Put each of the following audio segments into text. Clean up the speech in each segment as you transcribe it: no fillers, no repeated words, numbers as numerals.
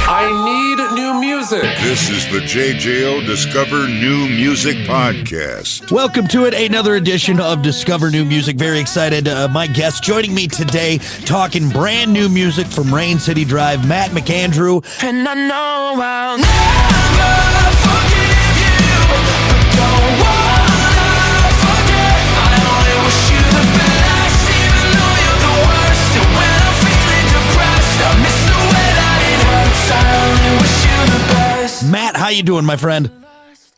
I need new music. This is the JJO Discover New Music Podcast. Welcome to it, another edition of Discover New Music. Very excited. My guest joining me today, talking brand new music from Rain City Drive, Matt McAndrew. And I know I'll never forgive you, but don't wanna forget. I only wish you the best, even though you're the worst. And when I'm feeling depressed, I miss the way that it hurts. I only wish you the best. Matt, how you doing, my friend?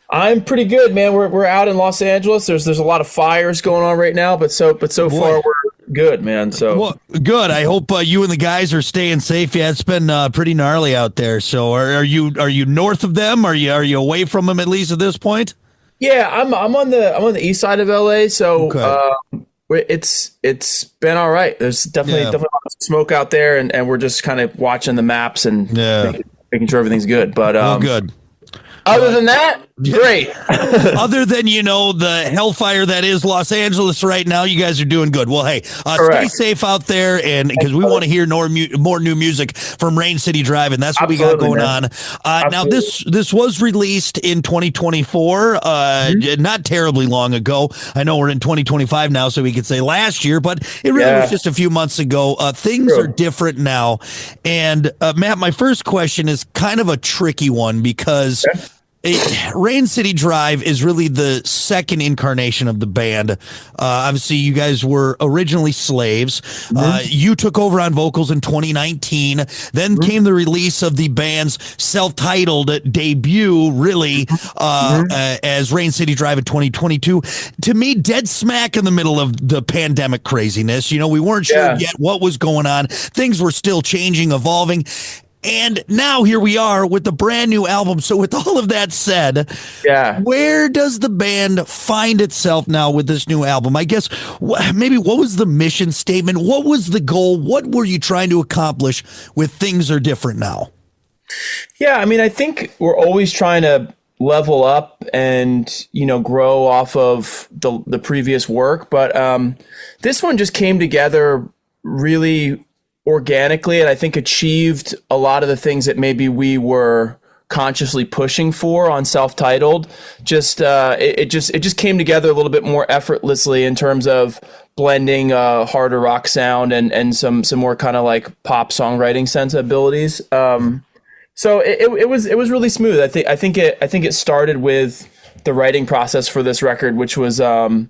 I'm pretty good, man. We're out in Los Angeles. There's a lot of fires going on right now, but so far we're good, man. So well, good. I hope you and the guys are staying safe. Yeah, it's been pretty gnarly out there. So are you north of them? Are you away from them at least at this point? yeah, I'm on the east side of LA. So Okay. it's been all right. There's definitely a lot of smoke out there, and we're just kind of watching the maps and making sure everything's good. But Good. other than that, great. Other than, the hellfire that is Los Angeles right now, you guys are doing good. Well, hey, stay Correct. safe out there, and because we want to hear more new music from Rain City Drive, and that's what we got Absolutely, going man. on. Now, this was released in 2024, not terribly long ago. I know we're in 2025 now, so we could say last year, but it really was just a few months ago. Things are different now. And, Matt, my first question is kind of a tricky one because Rain City Drive is really the second incarnation of the band. Obviously, you guys were originally Slaves. You took over on vocals in 2019. Then came the release of the band's self-titled debut, really, as Rain City Drive in 2022. To me, dead smack in the middle of the pandemic craziness. We weren't sure yet what was going on. Things were still changing, evolving. And now here we are with the brand new album. So with all of that said, where does the band find itself now with this new album? I guess maybe what was the mission statement? What was the goal? What were you trying to accomplish with Things Are Different Now? Yeah, I mean, I think we're always trying to level up and, grow off of the previous work. But this one just came together really organically, and I think achieved a lot of the things that maybe we were consciously pushing for on self-titled. It just came together a little bit more effortlessly in terms of blending harder rock sound and some more kind of like pop songwriting sensibilities. So it was really smooth. I think it started with the writing process for this record, which was a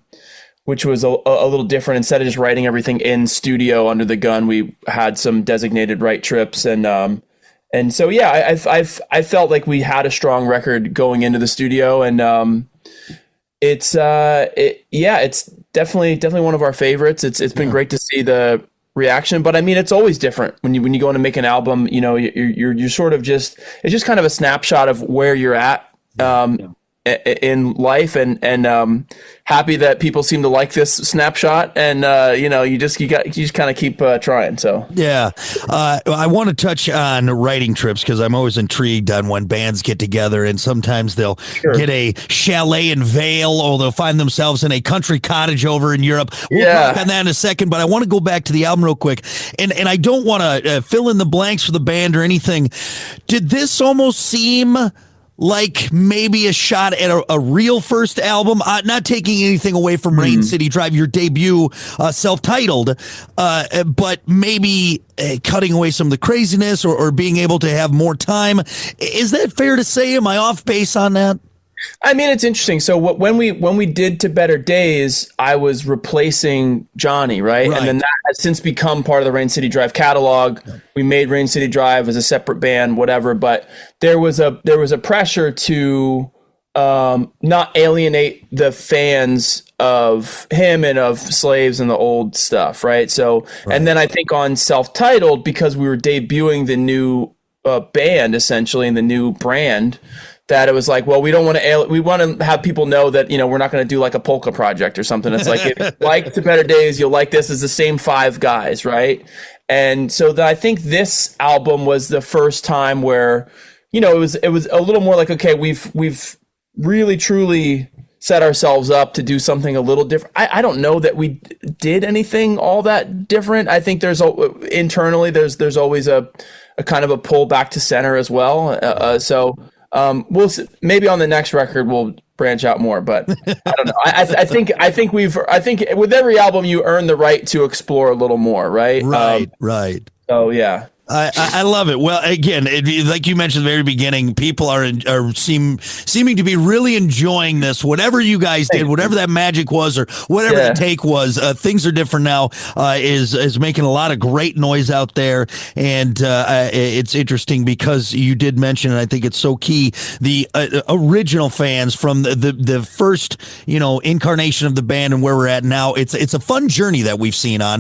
little different. Instead of just writing everything in studio under the gun, we had some designated write trips, and so I felt like we had a strong record going into the studio, and it's definitely one of our favorites. It's been great to see the reaction, but I mean, it's always different when you go in to make an album. You're sort of it's just kind of a snapshot of where you're at in life, and happy that people seem to like this snapshot, and you just kind of keep trying. So I want to touch on writing trips because I'm always intrigued on when bands get together, and sometimes they'll get a chalet in Vail, or they'll find themselves in a country cottage over in Europe. We'll talk on that in a second, but I want to go back to the album real quick, and I don't want to fill in the blanks for the band or anything. Did this almost seem like maybe a shot at a real first album, not taking anything away from Rain City Drive, your debut, self-titled, but maybe cutting away some of the craziness or being able to have more time? Is that fair to say? Am I off base on that? I mean, it's interesting. So when we did To Better Days, I was replacing Johnny, right? And then that has since become part of the Rain City Drive catalog. We made Rain City Drive as a separate band, whatever. But there was a pressure to not alienate the fans of him and of Slaves and the old stuff, right? So, and then I think on self-titled, because we were debuting the new band essentially and the new brand, that it was like, well, we want to have people know that, we're not going to do like a polka project or something. It's like, if you like The Better Days, you'll like this. As the same five guys, right? And so I think this album was the first time where, it was a little more like, okay, we've really truly set ourselves up to do something a little different. I don't know that we did anything all that different. I think internally there's always a a kind of a pull back to center as well. We'll see. Maybe on the next record we'll branch out more, but I don't know. I think with every album you earn the right to explore a little more, right? Right. So yeah. I love it. Well, again, like you mentioned at the very beginning, people are seeming to be really enjoying this. Whatever you guys did, whatever that magic was, or whatever the take was, things are different now. Is making a lot of great noise out there, and it's interesting because you did mention, and I think it's so key, the original fans from the first incarnation of the band and where we're at now. It's a fun journey that we've seen on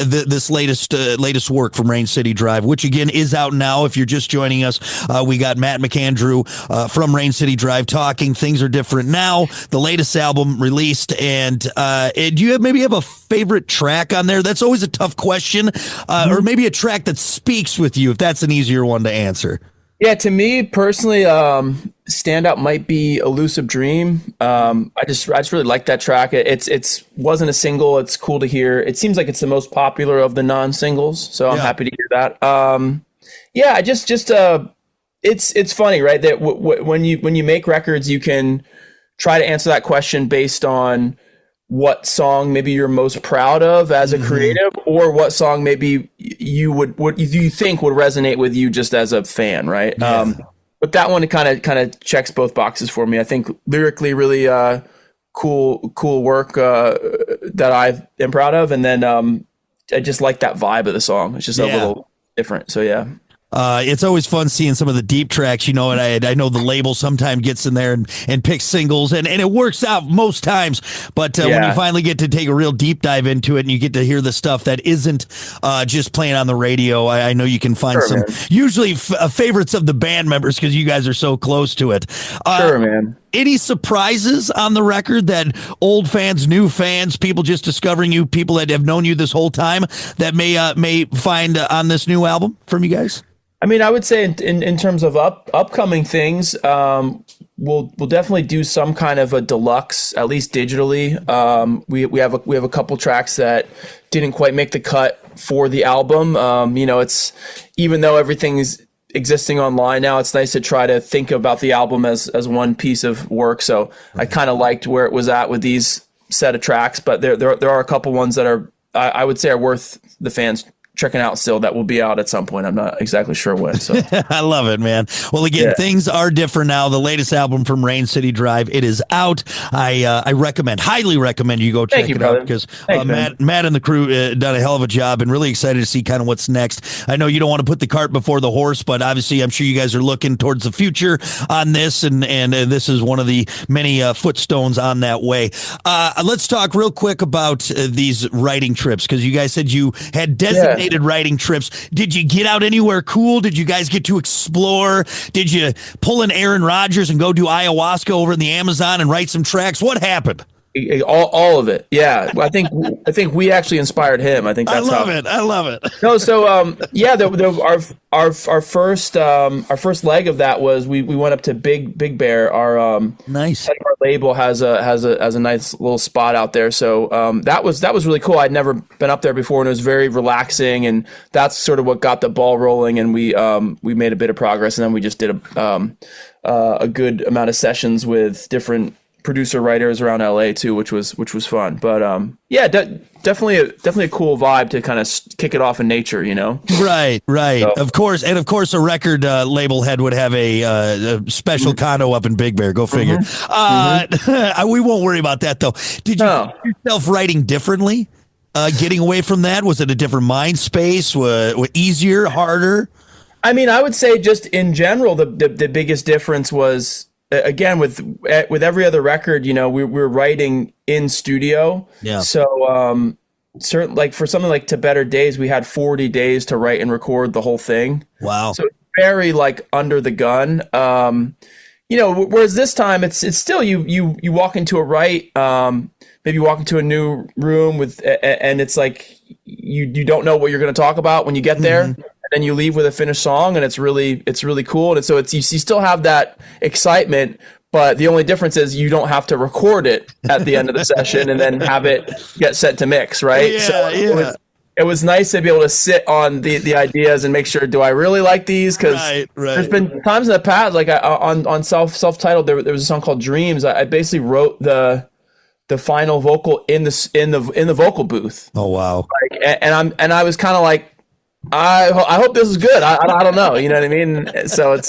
this latest work from Rain City Drive, which again is out now. If you're just joining us, we got Matt McAndrew from Rain City Drive talking. Things are different now. The latest album released, and do you maybe have a favorite track on there? That's always a tough question, or maybe a track that speaks with you, if that's an easier one to answer. Yeah, to me personally, standout might be "Elusive Dream." I just really like that track. It's wasn't a single. It's cool to hear. It seems like it's the most popular of the non-singles, so I'm happy to hear that. It's funny, right? That when you make records, you can try to answer that question based on what song maybe you're most proud of as a creative, or what song maybe you think would resonate with you just as a fan, right? Yeah. But that one kind of checks both boxes for me. I think lyrically really cool work that I am proud of, and then I just like that vibe of the song. It's just a little different. So yeah. It's always fun seeing some of the deep tracks, and I know the label sometimes gets in there and picks singles, and it works out most times. But when you finally get to take a real deep dive into it and you get to hear the stuff that isn't just playing on the radio, I know you can find some usually favorites of the band members because you guys are so close to it. Sure, man. Any surprises on the record that old fans, new fans, people just discovering you, people that have known you this whole time that may find on this new album from you guys? I mean, I would say in terms of upcoming things, we'll definitely do some kind of a deluxe, at least digitally. We have a couple tracks that didn't quite make the cut for the album. It's, even though everything's existing online now, it's nice to try to think about the album as one piece of work. So I kind of liked where it was at with these set of tracks, but there are a couple ones that are I would say are worth the fans checking out still, that will be out at some point. I'm not exactly sure when. So I love it, man. Well, again, things are different now. The latest album from Rain City Drive, it is out. I highly recommend you go check it out, because Matt and the crew done a hell of a job, and really excited to see kind of what's next. I know you don't want to put the cart before the horse, but obviously I'm sure you guys are looking towards the future on this, and this is one of the many footstones on that way. Let's talk real quick about these writing trips, because you guys said you had designated writing trips. Did you get out anywhere cool? Did you guys get to explore? Did you pull in Aaron Rodgers and go do ayahuasca over in the Amazon and write some tracks? What happened? All of it. Yeah. I think we actually inspired him. I think that's I love it. No, so our first leg of that was we went up to Big Bear. Our nice. Our label has a nice little spot out there. So that was really cool. I'd never been up there before, and it was very relaxing, and that's sort of what got the ball rolling, and we made a bit of progress, and then we just did a good amount of sessions with different producer writers around LA too, which was fun. But definitely a cool vibe to kind of kick it off in nature, Right. So. Of course, a record label head would have a special condo up in Big Bear. Go figure. We won't worry about that though. Did you find yourself writing differently? Getting away from that, was it a different mind space? Easier, harder? I mean, I would say just in general, the biggest difference was, again, with every other record, we're writing in studio. Yeah. So certain, like for something like To Better Days, we had 40 days to write and record the whole thing. Wow. So it's very like under the gun. Whereas this time it's still you walk into a maybe you walk into a new room and it's like you don't know what you're going to talk about when you get there. Mm-hmm. And you leave with a finished song, and it's really cool. And so you still have that excitement, but the only difference is you don't have to record it at the end of the session and then have it get set to mix, right? it was nice to be able to sit on the ideas and make sure, do I really like these? Because Right. there's been times in the past, like on self-titled, there was a song called Dreams. I basically wrote the final vocal in the vocal booth. Oh wow. Like, and I was kind of like, I hope this is good. I don't know. You know what I mean? So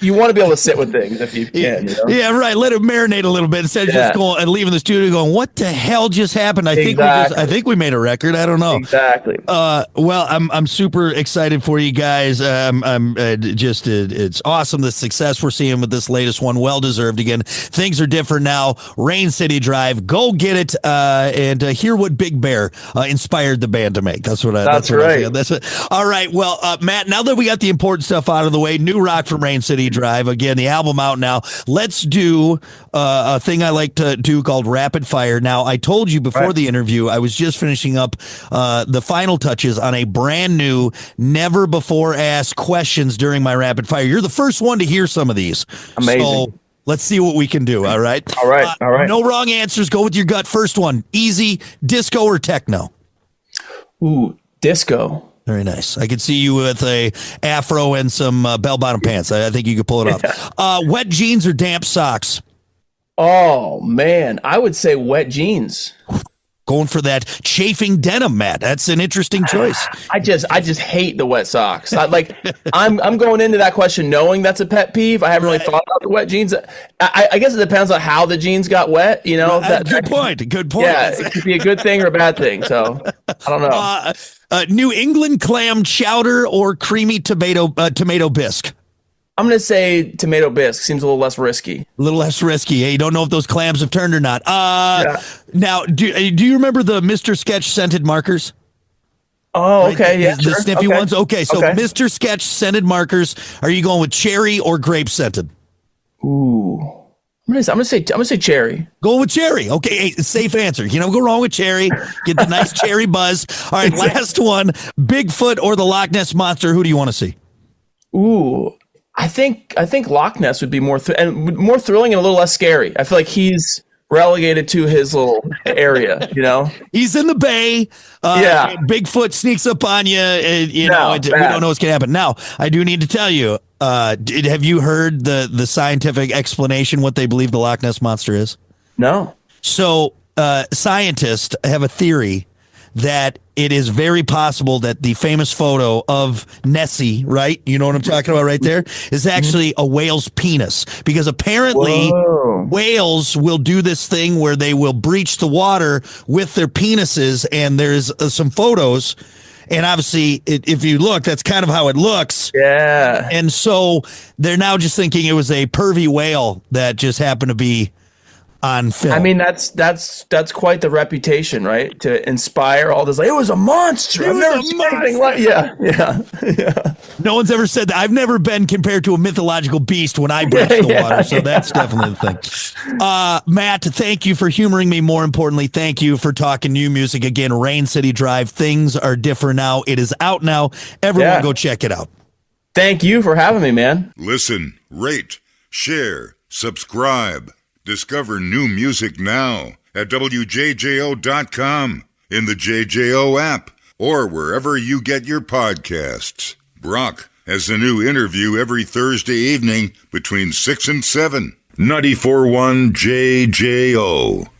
you want to be able to sit with things if you can. You know? Yeah, right. Let it marinate a little bit instead of just going and leaving the studio going, what the hell just happened? I think we made a record. I don't know. Exactly. Well, I'm super excited for you guys. I'm just it's awesome the success we're seeing with this latest one. Well deserved. Again, things are different now. Rain City Drive. Go get it and hear what Big Bear inspired the band to make. That's right. That's it. All right. Well, Matt, now that we got the important stuff out of the way, new rock from Rain City Drive. Again, the album out now. Let's do a thing I like to do called Rapid Fire. Now, I told you before the interview, I was just finishing up the final touches on a brand new, never before asked questions during my Rapid Fire. You're the first one to hear some of these. Amazing. So let's see what we can do. All right. All right. No wrong answers. Go with your gut. First one, easy, disco or techno? Ooh, disco. Very nice. I could see you with a afro and some bell-bottom pants. I think you could pull it off. Wet jeans or damp socks? Oh, man. I would say wet jeans. Going for that chafing denim, Matt. That's an interesting choice. I just hate the wet socks. I'm going into that question knowing that's a pet peeve. I haven't really thought about the wet jeans. I guess it depends on how the jeans got wet. You know, Good point. Yeah, it could be a good thing or a bad thing. So I don't know. New England clam chowder or creamy tomato bisque? I'm going to say tomato bisque. Seems a little less risky. A little less risky. Hey, you don't know if those clams have turned or not. Now, do you remember the Mr. Sketch scented markers? Oh, okay. Yeah, the sniffy ones. Okay, so Mr. Sketch scented markers. Are you going with cherry or grape scented? Ooh. I'm gonna say cherry. Go with cherry. Okay, hey, safe answer. You know, go wrong with cherry. Get the nice cherry buzz. All right, last one: Bigfoot or the Loch Ness monster. Who do you want to see? Ooh, I think Loch Ness would be more thrilling and a little less scary. I feel like he's relegated to his little area. You know, he's in the bay. Bigfoot sneaks up on you. We don't know what's gonna happen. Now, I do need to tell you. Have you heard the scientific explanation what they believe the Loch Ness monster is? No. So scientists have a theory that it is very possible that the famous photo of Nessie, right? You know what I'm talking about right there, is actually a whale's penis. Because apparently whales will do this thing where they will breach the water with their penises, and there's some photos. And obviously, if you look, that's kind of how it looks. Yeah. And so they're now just thinking it was a pervy whale that just happened to be on film. I mean, that's quite the reputation, right? To inspire all this. Like, it was a monster. I've never seen anything like. Yeah. No one's ever said that. I've never been compared to a mythological beast when I breach the water. So that's definitely the thing. Matt, thank you for humoring me. More importantly, thank you for talking new music again. Rain City Drive. Things are different now. It is out now. Everyone go check it out. Thank you for having me, man. Listen, rate, share, subscribe. Discover new music now at WJJO.com, in the JJO app, or wherever you get your podcasts. Brock has a new interview every Thursday evening between 6 and 7. 94.1 JJO.